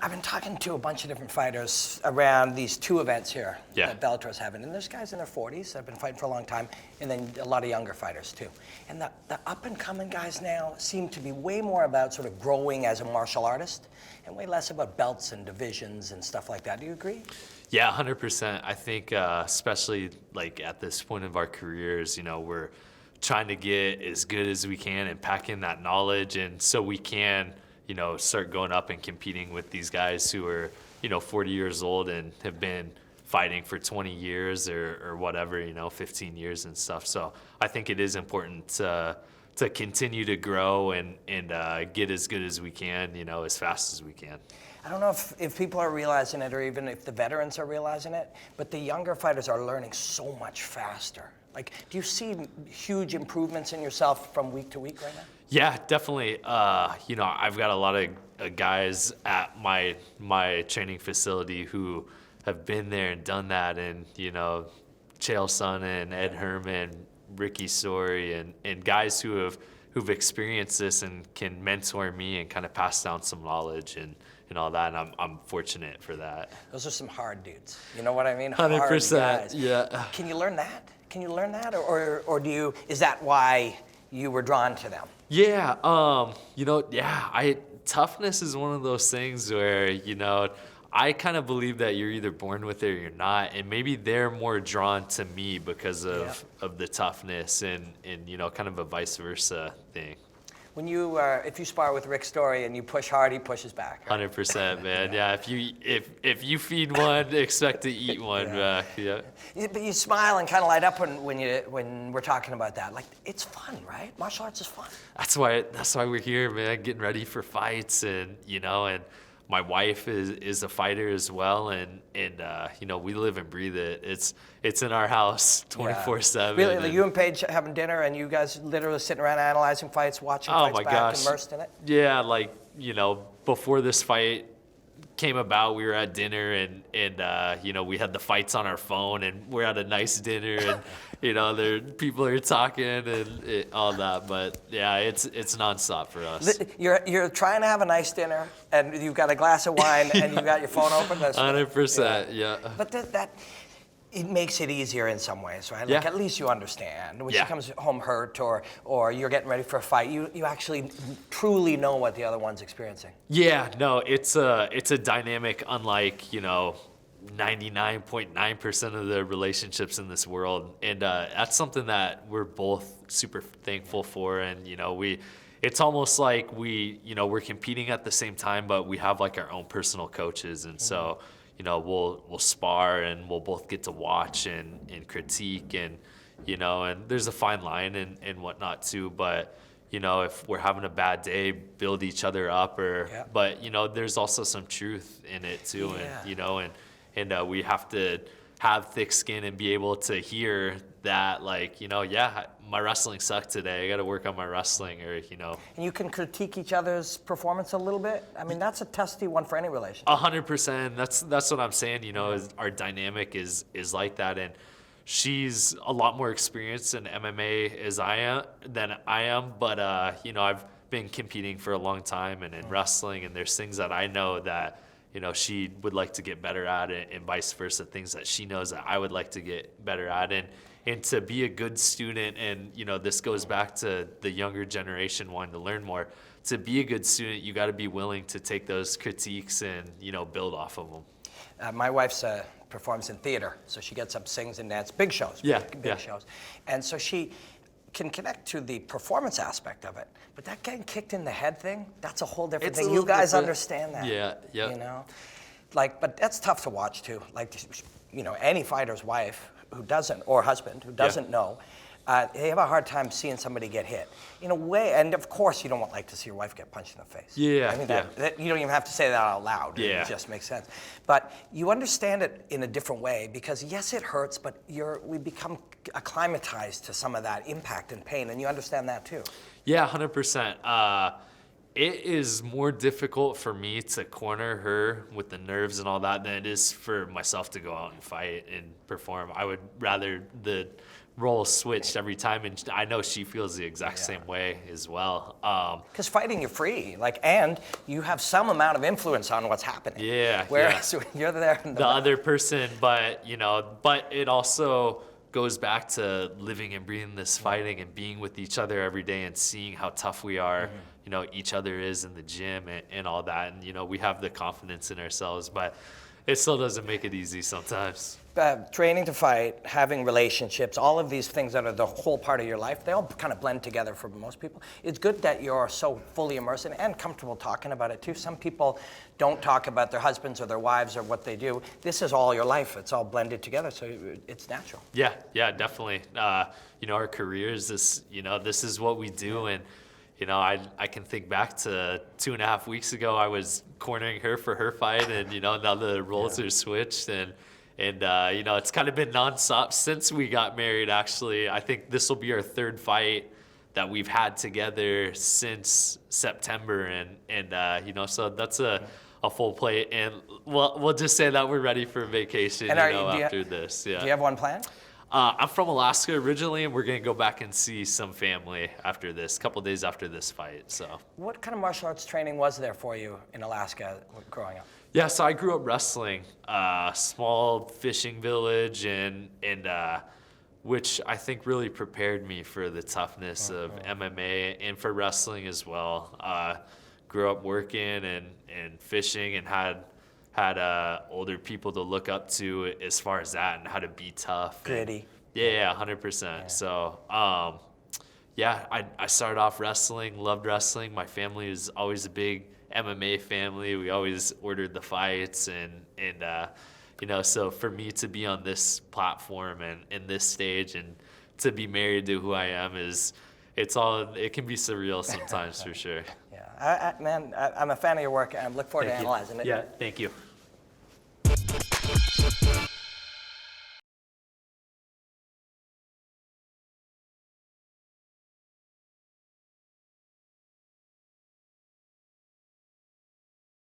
I've been talking to a bunch of different fighters around these two events here that Bellator's having, and there's guys in their 40s that have been fighting for a long time, and then a lot of younger fighters too. And the up-and-coming guys now seem to be way more about sort of growing as a martial artist, and way less about belts and divisions and stuff like that. Do you agree? Yeah, 100%. I think especially like at this point of our careers, we're trying to get as good as we can and pack in that knowledge, and so we can start going up and competing with these guys who are 40 years old and have been fighting for 20 years or whatever, 15 years and stuff. So I think it is important to continue to grow and get as good as we can, as fast as we can. I don't know if people are realizing it, or even if the veterans are realizing it, but the younger fighters are learning so much faster. Like, do you see huge improvements in yourself from week to week right now? Yeah, definitely. I've got a lot of guys at my training facility who have been there and done that, and Chael Sonnen, Ed Herman, Ricky Story, and guys who've experienced this and can mentor me and kind of pass down some knowledge and all that, and I'm fortunate for that. Those are some hard dudes. You know what I mean? 100%. Yeah. Can you learn that? Or is that why you were drawn to them? Yeah. Toughness is one of those things where, I kind of believe that you're either born with it or you're not, and maybe they're more drawn to me because of the toughness and kind of a vice versa thing. When if you spar with Rick Story and you push hard, he pushes back. Right? 100%, man. Yeah. If you feed one, expect to eat one back. Yeah. But you smile and kind of light up when we're talking about that. Like, it's fun, right? Martial arts is fun. That's why we're here, man. Getting ready for fights, and my wife is a fighter as well, and we live and breathe it. It's in our house 24/7. Really, like you and Paige having dinner, and you guys literally sitting around analyzing fights, watching fights back, immersed in it? Yeah, before this fight came about, we were at dinner, and we had the fights on our phone, and we're at a nice dinner, and people are talking and all that. But yeah, it's nonstop for us. You're trying to have a nice dinner, and you've got a glass of wine, and you've got your phone open. 100%. Yeah. But that it makes it easier in some ways, right? Like, at least you understand. When she comes home hurt or you're getting ready for a fight, you actually truly know what the other one's experiencing. Yeah, no, it's a dynamic unlike, 99.9% of the relationships in this world. And that's something that we're both super thankful for. And, it's almost like we're competing at the same time, but we have like our own personal coaches. And so, we'll spar, and we'll both get to watch and critique, and and there's a fine line and whatnot too. But if we're having a bad day, build each other up, but there's also some truth in it too, and we have to have thick skin and be able to hear that, like, my wrestling sucked today. I got to work on my wrestling, or And you can critique each other's performance a little bit. I mean, that's a testy one for any relationship. 100%. That's what I'm saying. Is our dynamic is like that, and she's a lot more experienced in MMA than I am. But I've been competing for a long time and in wrestling, and there's things that I know that she would like to get better at it, and vice versa, things that she knows that I would like to get better at. And to be a good student, and this goes back to the younger generation wanting to learn more. To be a good student, you got to be willing to take those critiques and build off of them. My wife's performs in theater, so she gets up, sings, and dances, big shows, big shows, and so she can connect to the performance aspect of it. But that getting kicked in the head thing, that's a whole different thing. You guys understand that. Yeah. But that's tough to watch too. Like, any fighter's wife who doesn't, or husband who doesn't know, they have a hard time seeing somebody get hit. In a way, and of course you don't like to see your wife get punched in the face. Yeah. I mean, that, you don't even have to say that out loud. Yeah. It just makes sense. But you understand it in a different way, because yes, it hurts, but we become acclimatized to some of that impact and pain, and you understand that too. Yeah, 100%. It is more difficult for me to corner her with the nerves and all that than it is for myself to go out and fight and perform. I would rather the role switched every time, and I know she feels the exact same way as well. Because fighting, you're free, like, and you have some amount of influence on what's happening. Yeah. Whereas when you're there, the other person, but it also goes back to living and breathing this fighting and being with each other every day and seeing how tough we are, each other is in the gym and all that. And, we have the confidence in ourselves, but it still doesn't make it easy sometimes. Training to fight, having relationships, all of these things that are the whole part of your life, they all kind of blend together for most people. It's good that you're so fully immersed in it and comfortable talking about it too. Some people don't talk about their husbands or their wives or what they do. This is all your life. It's all blended together, so it's natural. Yeah, definitely. Our careers, this is what we do, and I can think back to 2.5 weeks ago, I was cornering her for her fight, and now the roles are switched, and it's kind of been nonstop since we got married. Actually, I think this will be our 3rd fight that we've had together since September, and so that's a full plate, and we'll just say that we're ready for vacation after this. Yeah. Do you have one planned? I'm from Alaska originally, and we're going to go back and see some family after this, a couple days after this fight. So, what kind of martial arts training was there for you in Alaska growing up? Yeah, so I grew up wrestling, small fishing village, and which I think really prepared me for the toughness of MMA and for wrestling as well. Grew up working and fishing, and had older people to look up to as far as that and how to be tough. Gritty. Yeah, 100%. Yeah. So, I started off wrestling, loved wrestling. My family was always a big MMA family. We always ordered the fights, and so for me to be on this platform and in this stage and to be married to who I am it can be surreal sometimes for sure. Yeah, I'm a fan of your work, and I look forward to analyzing it. Yeah, thank you.